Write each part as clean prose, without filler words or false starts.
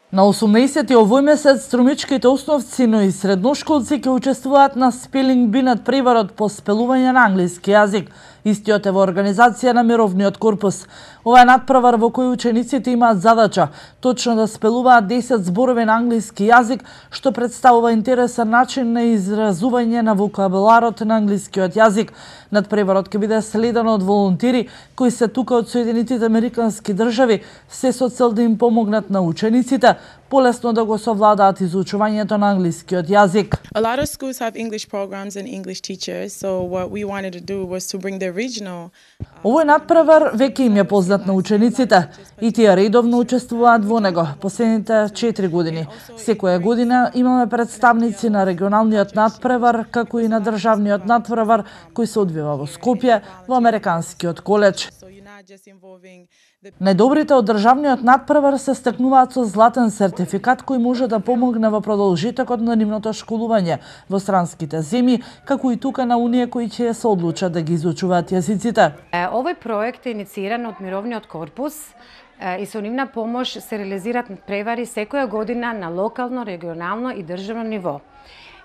На 18 овој месец струмичките основци, но и средношколци ќе учествуваат на спелинг би над преварот по спелување на англиски јазик. Истиот е во организација на Мировниот корпус. Ова е надпревар во кој учениците имаат задача точно да спелуваат 10 зборови на англиски јазик, што представува интересен начин на изразување на вокабуларот на англискиот јазик. Надпреварот ќе биде следен од волонтери кои се тука од Соединетите Американски држави, се со цел да им помогнат на учениците полесно да го совладаат изучувањето на англискиот јазик. A lot of schools have English programs and English teachers, so what we wanted to do was to bring the regional. Овој надпревар веќе им е познат на учениците и тие редовно учествуваат во него последните 4 години. Секоја година имаме представници на регионалниот надпревар, како и на државниот надпревар кој се одвива во Скопје, во Американскиот коледж. Најдобрите од државниот надпревар се стекнуваат со златен сертификат кој може да помогне во продолжетокот на нивното школување во странските земји, како и тука на оние кои ќе се одлучат да ги изучуваат јазиците. Овој проект е иницииран од Мировниот корпус и со нивна помош се реализираат надпревари секоја година на локално, регионално и државно ниво.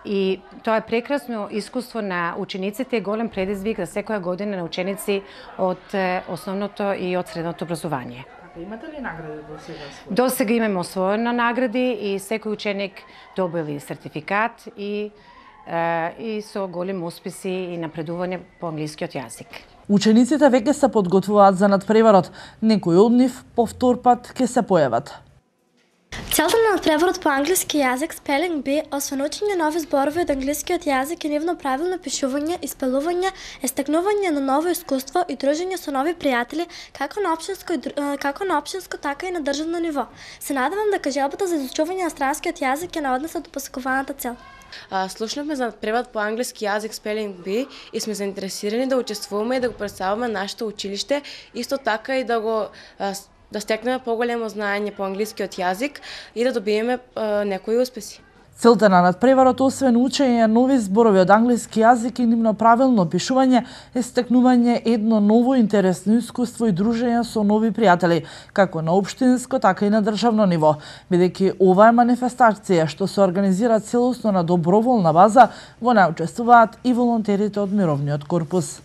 И тоа е прекрасно искуство на учениците и голем предизвик за секоја година на ученици од основното и од средното образование. Имате ли награди до сега? До сега имаме освоено награди и секој ученик добил сертификат и со големи успеси и напредување по англискиот јазик. Учениците веќе се подготвуваат за надпреварот. Некои од нив повтор пат ќе се појават. Целта на надпреварот по англиски јазик Spelling Bee, освен учење нови зборови од англискиот јазик и нивно правилно пишување и спелување, е стекнување на ново искуство и дружење со нови пријатели како на општинско, така и на државно ниво. Се надевам дека желбата за изучување на странскиот јазик ќе не однесе до посакуваната цел. Слушнавме за надпреварот по англиски јазик Spelling Bee и сме заинтересирани да учествуваме и да го представаме нашето училиште, исто така и да стекнеме поголемо знаење по англискиот јазик и да добиеме некои успеси. Целта на надпреварот, освен учење нови зборови од англиски јазик и нивно правилно пишување, е стекнување едно ново интересно искуство и дружење со нови пријатели, како на општинско, така и на државно ниво, бидејќи ова е манифестација што се организира целосно на доброволна база, во неја учествуваат и волонтерите од Мировниот корпус.